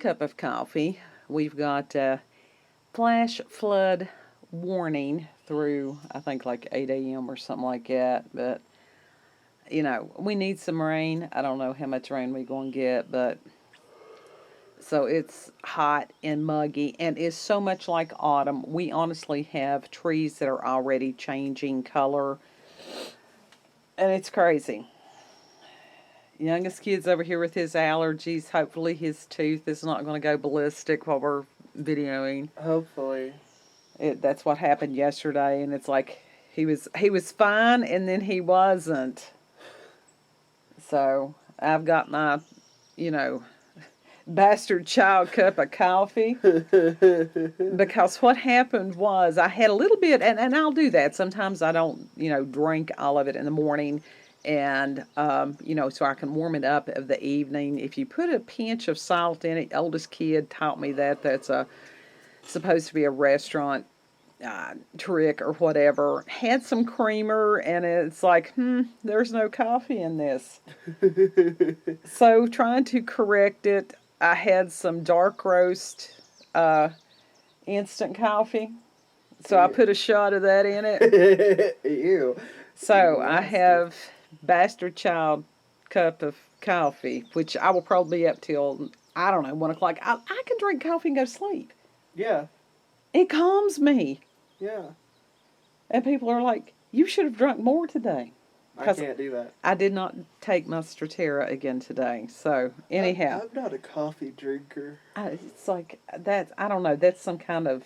cup of coffee. We've got flash flood warning through, I think, like 8 a.m. or something like that. But, we need some rain. I don't know how much rain we're going to get, but so it's hot and muggy, and it's so much like autumn. We honestly have trees that are already changing color, and it's crazy. Youngest kid's over here with his allergies. Hopefully his tooth is not going to go ballistic while we're videoing. Hopefully. That's what happened yesterday, and it's like he was fine, and then he wasn't. So I've got my, bastard child cup of coffee. Because what happened was I had a little bit, and I'll do that. Sometimes I don't, drink all of it in the morning. And, so I can warm it up of the evening. If you put a pinch of salt in it, oldest kid taught me that. That's supposed to be a restaurant trick or whatever. Had some creamer, and it's like, there's no coffee in this. So trying to correct it, I had some dark roast instant coffee. So I put a shot of that in it. Ew. So I have bastard child cup of coffee, which I will probably be up till, I don't know, 1 o'clock. I can drink coffee and go to sleep. Yeah. It calms me. Yeah. And people are like, you should have drunk more today. I can't do that. I did not take my Stratera again today. So, anyhow. I'm not a coffee drinker. It's like, I don't know, that's some kind of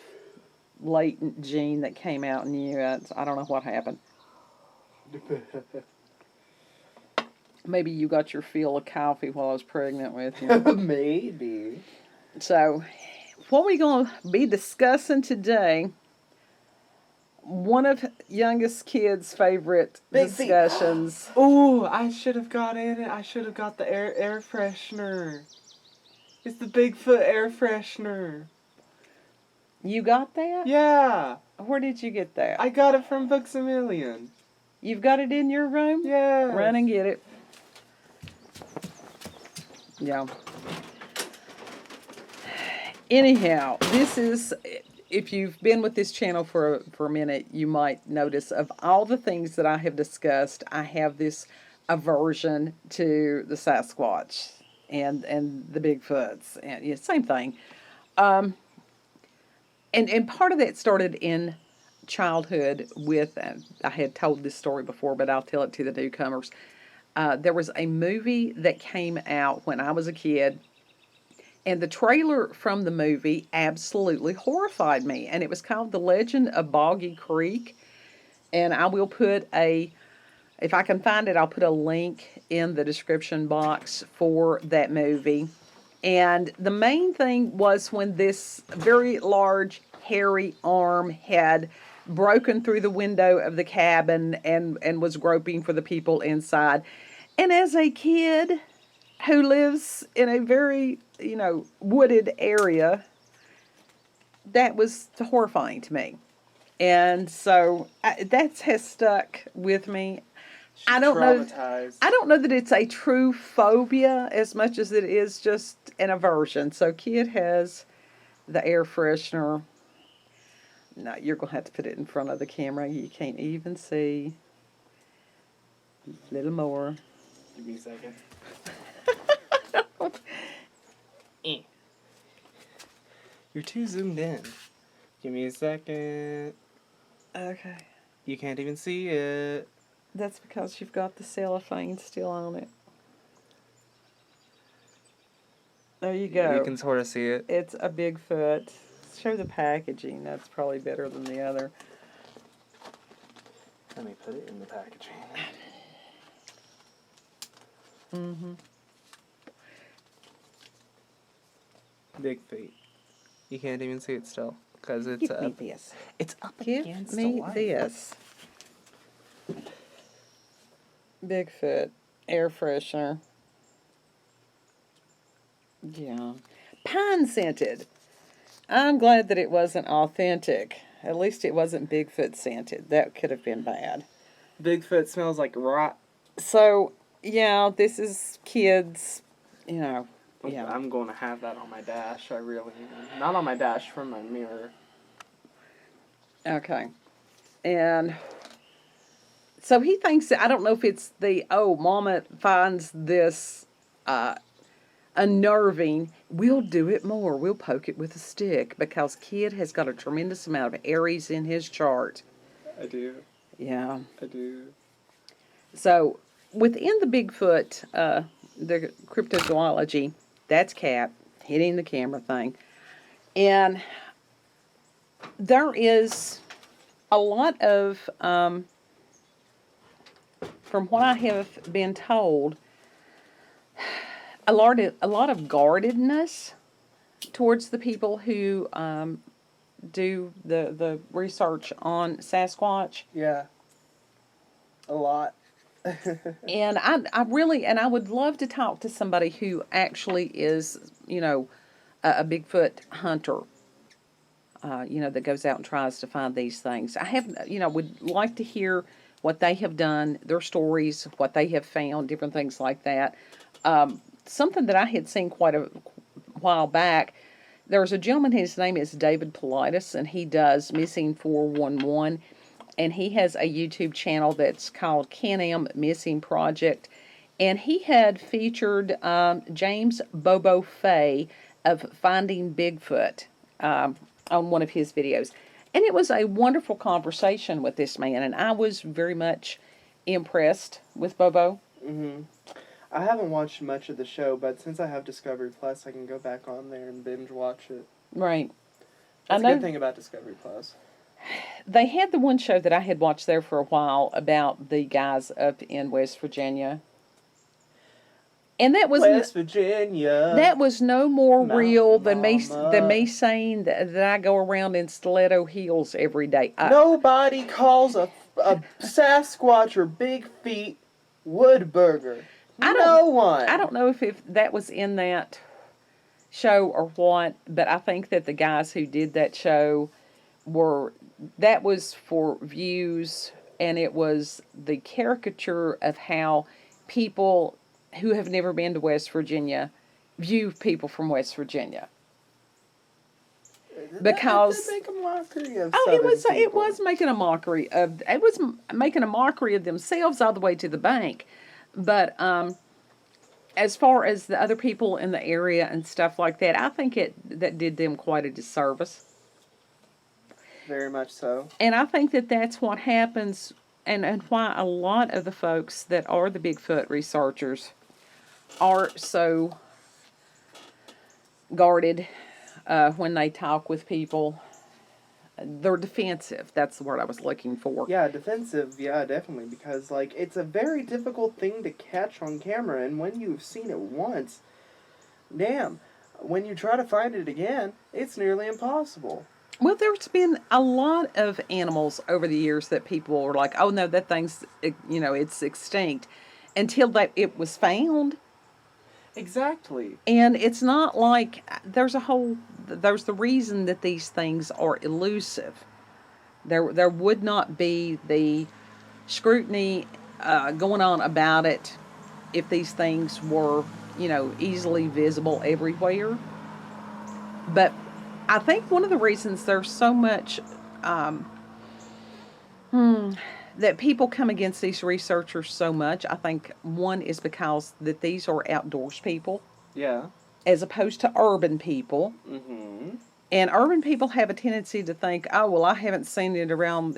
latent gene that came out in you. I don't know what happened. Maybe you got your fill of coffee while I was pregnant with you. Maybe. So, what we going to be discussing today, one of youngest kids' favorite discussions. Oh, I should have got in it. I should have got the air freshener. It's the Bigfoot air freshener. You got that? Yeah. Where did you get that? I got it from Books A Million. You've got it in your room? Yeah. Run and get it. Yeah. Anyhow, this is, if you've been with this channel for a minute, you might notice of all the things that I have discussed, I have this aversion to the Sasquatch and the Bigfoots. And yeah, same thing. And part of that started in childhood with, I had told this story before, but I'll tell it to the newcomers. There was a movie that came out when I was a kid, and the trailer from the movie absolutely horrified me, and it was called The Legend of Boggy Creek, and I will put if I can find it, I'll put a link in the description box for that movie. And the main thing was when this very large, hairy arm had broken through the window of the cabin and was groping for the people inside. And as a kid who lives in a very, wooded area, that was horrifying to me. And so that has stuck with me. I don't know that it's a true phobia as much as it is just an aversion. So kid has the air freshener. No, you're going to have to put it in front of the camera. You can't even see. A little more. Give me a second. You're too zoomed in. Give me a second. Okay. You can't even see it. That's because you've got the cellophane still on it. There you go. You can sort of see it. It's a Bigfoot. Show the packaging. That's probably better than the other. Let me put it in the packaging. Mm-hmm. Big feet. You can't even see it still because it's Give me this. It's up Give against me the light. this. Bigfoot air freshener. Yeah. Pine scented. I'm glad that it wasn't authentic. At least it wasn't Bigfoot scented. That could have been bad. Bigfoot smells like rot. So, yeah, this is kids, Yeah. I'm going to have that on my dash. I really am. Not on my dash, from my mirror. Okay. And so he thinks that, I don't know if it's Mama finds this unnerving. We'll do it more. We'll poke it with a stick because Kid has got a tremendous amount of Aries in his chart. I do. Yeah. I do. So within the Bigfoot, the cryptozoology, that's Cat hitting the camera thing. And there is a lot of, from what I have been told, a lot of guardedness towards the people who do the research on Sasquatch. Yeah. A lot. And I would love to talk to somebody who actually is, a Bigfoot hunter, that goes out and tries to find these things. Would like to hear what they have done, their stories, what they have found, different things like that. Something that I had seen quite a while back, there's a gentleman, his name is David Paulides, and he does Missing 411, and he has a YouTube channel that's called Can-Am Missing Project, and he had featured James Bobo Fay of Finding Bigfoot on one of his videos. And it was a wonderful conversation with this man, and I was very much impressed with Bobo. Mm-hmm. I haven't watched much of the show, but since I have Discovery Plus, I can go back on there and binge watch it. Right. That's a good thing about Discovery Plus. They had the one show that I had watched there for a while about the guys up in West Virginia. And that was West Virginia. That was no more Mountain real than me Mama. saying that I go around in stiletto heels every day. Nobody calls a Sasquatch or Big Feet Woodburger. No one. I don't know if that was in that show or what, but I think that the guys who did that show that was for views, and it was the caricature of how people who have never been to West Virginia view people from West Virginia. Because they make a mockery of it was making a mockery of themselves all the way to the bank. But as far as the other people in the area and stuff like that, I think that did them quite a disservice. Very much so. And I think that that's what happens, and why a lot of the folks that are the Bigfoot researchers are so guarded when they talk with people. They're defensive. That's the word I was looking for. Yeah, defensive. Yeah, definitely. Because, it's a very difficult thing to catch on camera. And when you've seen it once, damn, when you try to find it again, it's nearly impossible. Well, there's been a lot of animals over the years that people were like, oh, no, that thing's, it's extinct. Until it was found. Exactly. And it's not like there's the reason that these things are elusive. There would not be the scrutiny going on about it if these things were, easily visible everywhere. But I think one of the reasons there's so much that people come against these researchers so much, I think one is because that these are outdoors people. Yeah. As opposed to urban people. Mm-hmm. And urban people have a tendency to think, oh, well, I haven't seen it around,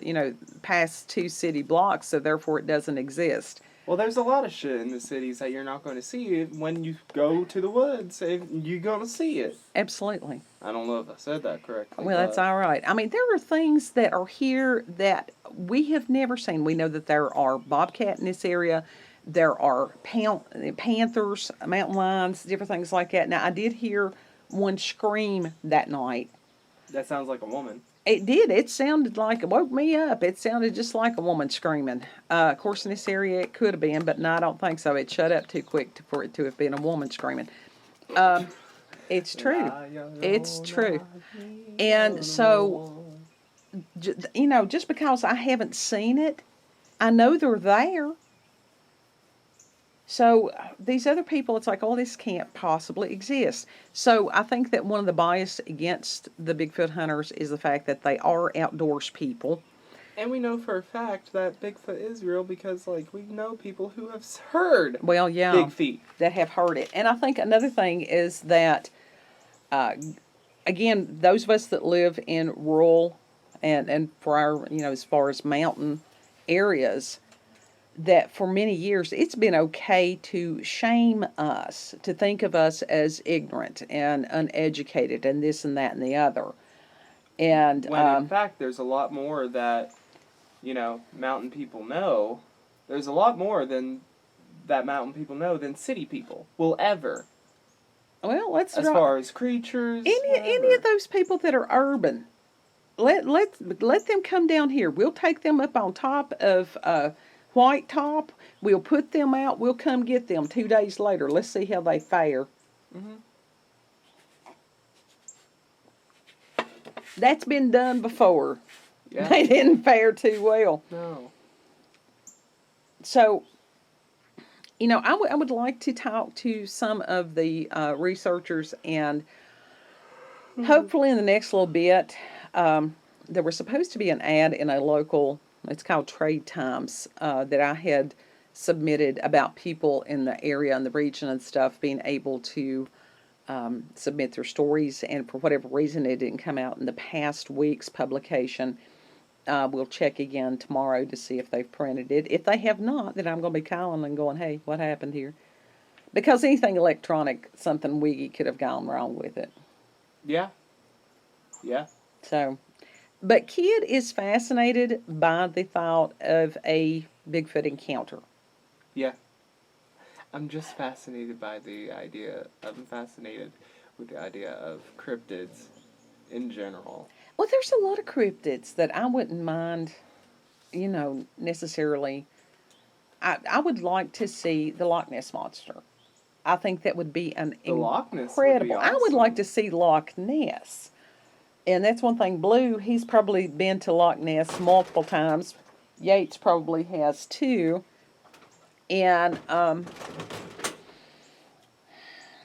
past 2 city blocks, so therefore it doesn't exist. Well, there's a lot of shit in the cities that you're not going to see when you go to the woods. You're going to see it. Absolutely. I don't know if I said that correctly. Well, that's all right. I mean, there are things that are here that we have never seen. We know that there are bobcat in this area. There are panthers, mountain lions, different things like that. Now, I did hear one scream that night. That sounds like a woman. It did. It sounded like it woke me up. It sounded just like a woman screaming. Of course, in this area, it could have been, but no, I don't think so. It shut up too quick for it to have been a woman screaming. It's true. It's true. And so, just because I haven't seen it, I know they're there. So these other people, it's like, oh, this can't possibly exist. So I think that one of the bias against the Bigfoot hunters is the fact that they are outdoors people. And we know for a fact that Bigfoot is real because, like, we know people who have heard Well, yeah, big feet. that have heard it. And I think another thing is that, uh, again, those of us that live in rural and for our, as far as mountain areas, that for many years it's been okay to shame us, to think of us as ignorant and uneducated and this and that and the other. And When in fact, there's a lot more that, mountain people know. There's a lot more than that mountain people know than city people will ever. well, let's As far as creatures, any of those people that are urban, let them come down here. We'll take them up on top of White Top. We'll put them out. We'll come get them 2 days later. Let's see how they fare. Mm-hmm. That's been done before. Yeah. They didn't fare too well. No. So, I would like to talk to some of the researchers, and hopefully in the next little bit, there was supposed to be an ad in a local, it's called Trade Times, that I had submitted about people in the area and the region and stuff being able to submit their stories, and for whatever reason it didn't come out in the past week's publication. We'll check again tomorrow to see if they've printed it. If they have not, then I'm going to be calling and going, hey, what happened here? Because anything electronic, something wiggy could have gone wrong with it. Yeah. Yeah. So, but Kid is fascinated by the thought of a Bigfoot encounter. Yeah. I'm just fascinated by the idea. I'm fascinated with the idea of cryptids in general. Well, there's a lot of cryptids that I wouldn't mind, necessarily. I would like to see the Loch Ness Monster. I think that would be an Loch Ness incredible. would be I would like awesome. to see Loch Ness. And that's one thing. Blue, he's probably been to Loch Ness multiple times. Yates probably has too. And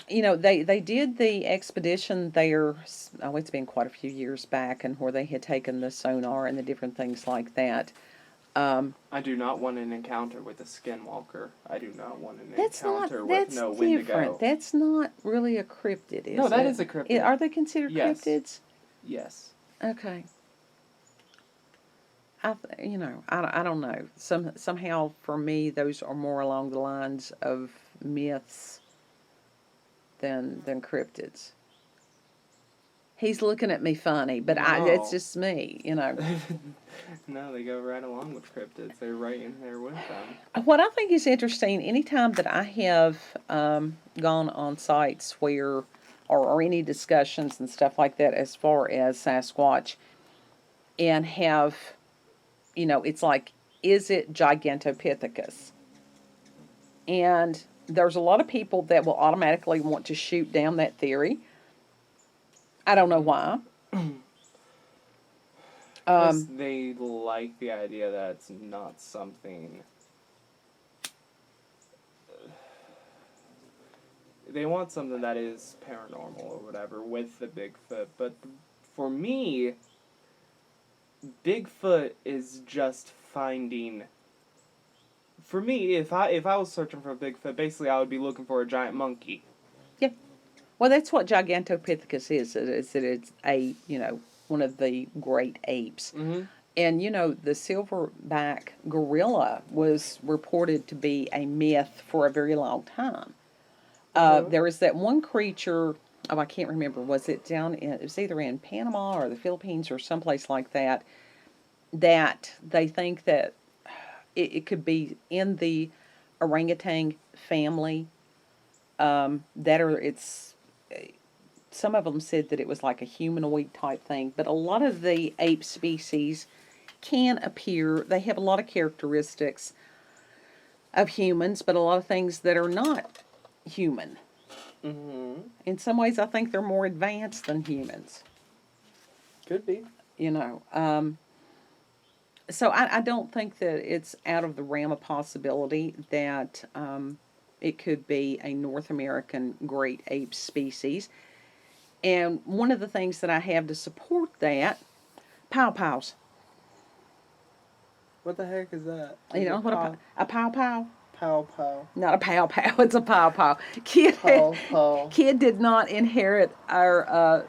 they did the expedition there. Oh, it's been quite a few years back, and where they had taken the sonar and the different things like that. I do not want an encounter with a skinwalker. I do not want an That's encounter not. with That's no different. Wendigo. That's not really a cryptid, is it? No, that is a cryptid. Are they considered Yes. cryptids? Yes. Okay. I don't know. Somehow for me those are more along the lines of myths than cryptids. He's looking at me funny, but that's just me, No, they go right along with cryptids. They're right in there with them. What I think is interesting, anytime that I have gone on sites where, or any discussions and stuff like that as far as Sasquatch, and have, it's like, is it Gigantopithecus? And there's a lot of people that will automatically want to shoot down that theory. I don't know why. They like the idea that it's not something. They want something that is paranormal or whatever with the Bigfoot. But for me, Bigfoot is just finding. For me, if I was searching for a Bigfoot, basically I would be looking for a giant monkey. Yeah. Well, that's what Gigantopithecus is. Is that it's a, one of the great apes. Mm-hmm. And, the silverback gorilla was reported to be a myth for a very long time. There was that one creature, I can't remember, was it was either in Panama or the Philippines or someplace like that, that they think that it could be in the orangutan family, some of them said that it was like a humanoid type thing, but a lot of the ape species can appear, they have a lot of characteristics of humans, but a lot of things that are not human. Mm-hmm. In some ways, I think they're more advanced than humans. Could be. So I don't think that it's out of the realm of possibility that It could be a North American great ape species. And one of the things that I have to support that, pow pows. What the heck is that? You Is know it what a pow pow? pow pow? Not a pow pow. It's a pow pow. Pow pow. Kid did not inherit our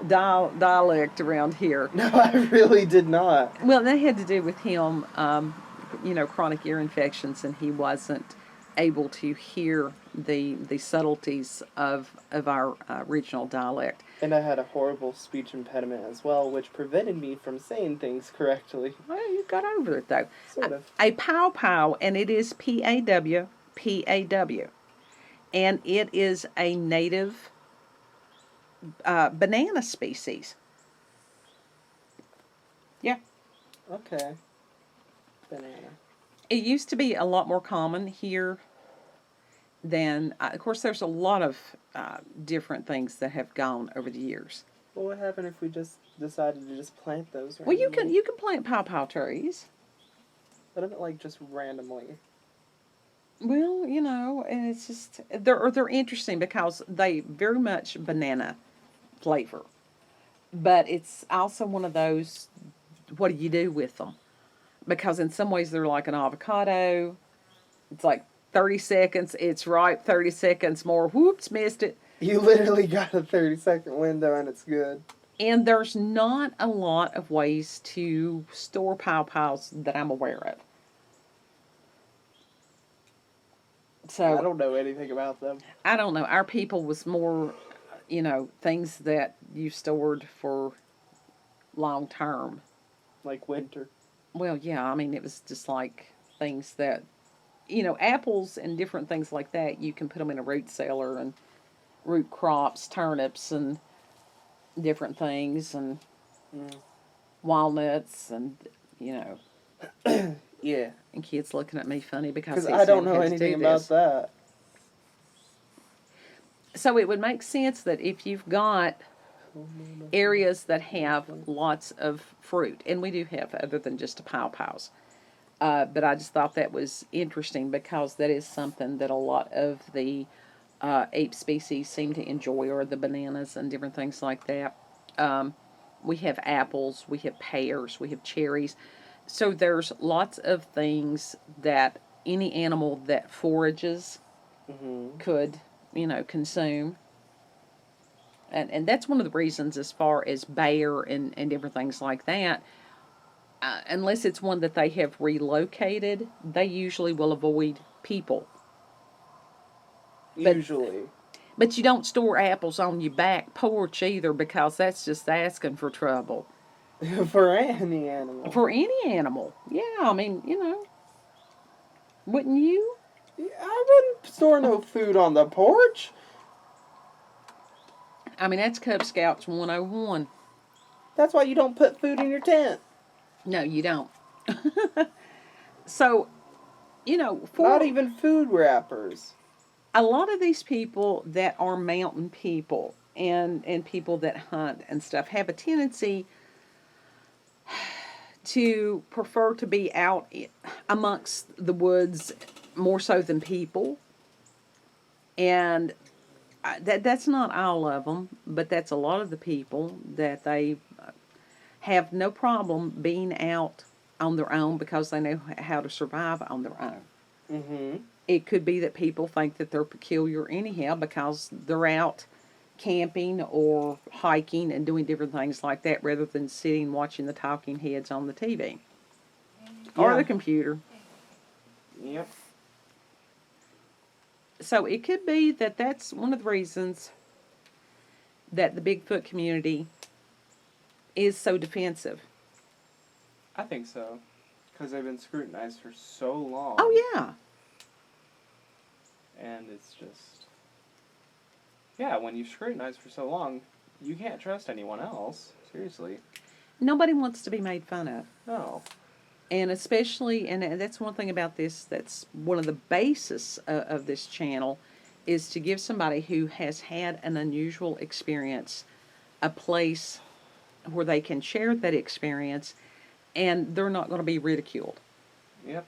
dialect around here. No, I really did not. Well, that had to do with him, chronic ear infections, and he wasn't able to hear the subtleties of our regional dialect. And I had a horrible speech impediment as well, which prevented me from saying things correctly. Well, you got over it though. Sort of. A pow pow, and it is PAW, PAW, and it is a native banana species. Yeah. Okay. Banana. It used to be a lot more common here than, of course, there's a lot of different things that have gone over the years. Well, what happened if we just decided to just plant those? Well, Randomly? you can plant pow pow trees. But I meant like just randomly. Well, and it's just they're interesting because they very much banana flavor, but it's also one of those. What do you do with them? Because in some ways they're like an avocado. It's like 30 seconds, it's ripe. 30 seconds more. Whoops, missed it. You literally got a 30-second window and it's good. And there's not a lot of ways to store pow pows that I'm aware of. So I don't know anything about them. I don't know. Our people was more, things that you stored for long term. Like winter. Well, yeah, I mean, it was just like things that, apples and different things like that, you can put them in a root cellar, and root crops, turnips, and different things, and walnuts, and, Yeah. and kids looking at me funny because Because I don't know anything about that. So it would make sense that if you've got areas that have lots of fruit, and we do have other than just a pow pows, but I just thought that was interesting because that is something that a lot of the ape species seem to enjoy, or the bananas and different things like that. We have apples, we have pears, we have cherries. So there's lots of things that any animal that forages could, consume. And that's one of the reasons, as far as bear and different things like that, unless it's one that they have relocated, they usually will avoid people. Usually. But you don't store apples on your back porch either, because that's just asking for trouble. For any animal. For any animal. Yeah, I mean, wouldn't you? I wouldn't store no food on the porch. I mean, that's Cub Scouts 101. That's why you don't put food in your tent. No, you don't. So, Not even food wrappers. a lot of these people that are mountain people and people that hunt and stuff have a tendency to prefer to be out amongst the woods more so than people. And that's not all of them, but that's a lot of the people that they have no problem being out on their own because they know how to survive on their own. Mm-hmm. It could be that people think that they're peculiar anyhow because they're out camping or hiking and doing different things like that rather than sitting watching the talking heads on the TV or the computer. Yep. So it could be that that's one of the reasons that the Bigfoot community is so defensive. I think so. Because they've been scrutinized for so long. Oh, yeah. And it's just... Yeah, when you've scrutinized for so long, you can't trust anyone else. Seriously. Nobody wants to be made fun of. No. And especially, and that's one thing about this, that's one of the basis of this channel, is to give somebody who has had an unusual experience a place where they can share that experience and they're not going to be ridiculed. Yep.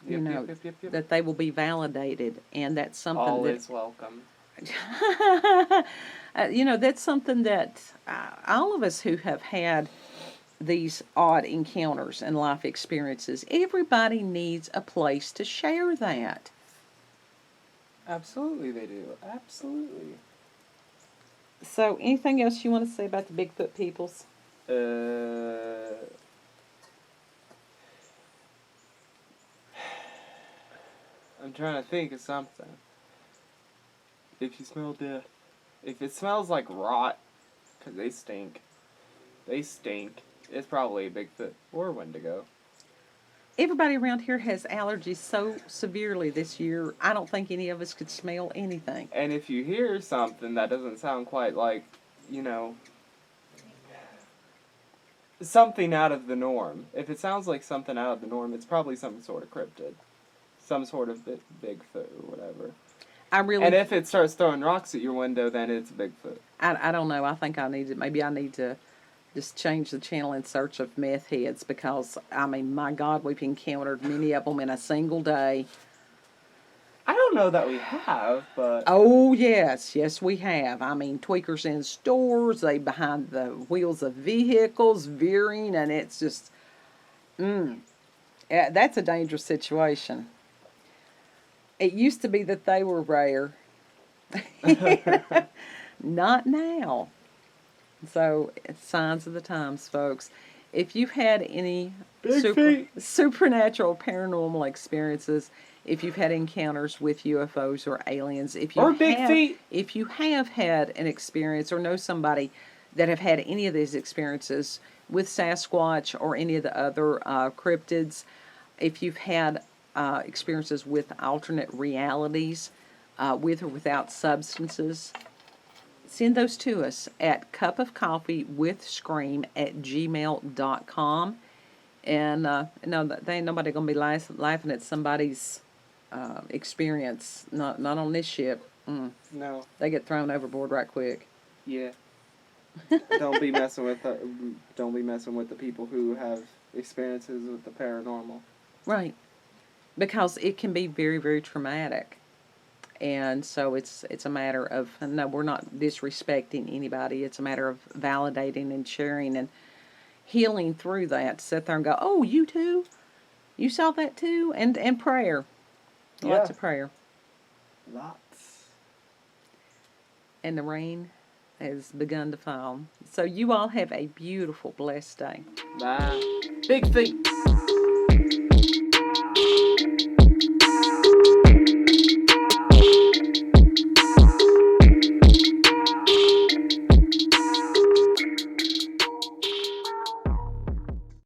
you know, Yep. that they will be validated, and that's something All that is welcome. you know, that's something that all of us who have had these odd encounters and life experiences, everybody needs a place to share that. Absolutely, they do. Absolutely. So, anything else you want to say about the Bigfoot peoples? I'm trying to think of something. If you smell death, if it smells like rot, 'cause they stink. They stink. It's probably a Bigfoot or a Wendigo. Everybody around here has allergies so severely this year, I don't think any of us could smell anything. And if you hear something that doesn't sound quite like, you know, something out of the norm. If it sounds like something out of the norm, it's probably some sort of cryptid. Some sort of Bigfoot or whatever. And if it starts throwing rocks at your window, then it's a Bigfoot. I don't know. I think maybe I need to just change the channel in search of meth heads, because, I mean, my God, we've encountered many of them in a single day. I don't know that we have, but... Oh, yes. Yes, we have. I mean, tweakers in stores, they behind the wheels of vehicles, veering, and it's just, yeah, that's a dangerous situation. It used to be that they were rare. Not now. So, it's signs of the times, folks. If you've had any supernatural paranormal experiences, if you've had encounters with UFOs or aliens, if you have had an experience or know somebody that have had any of these experiences with Sasquatch or any of the other cryptids, if you've had experiences with alternate realities, with or without substances, send those to us at cupofcoffeewithscream@gmail.com. And no, they ain't nobody gonna be laughing at somebody's experience. Not on this ship. No. They get thrown overboard right quick. Yeah. Don't be messing with the people who have experiences with the paranormal. Right. Because it can be very, very traumatic. And so it's a matter of, no, we're not disrespecting anybody. It's a matter of validating and sharing and healing through that. Sit there and go, oh, you too? You saw that too? And prayer. Yeah. Lots of prayer. Lots. And the rain has begun to fall. So you all have a beautiful, blessed day. Bye. Big feet.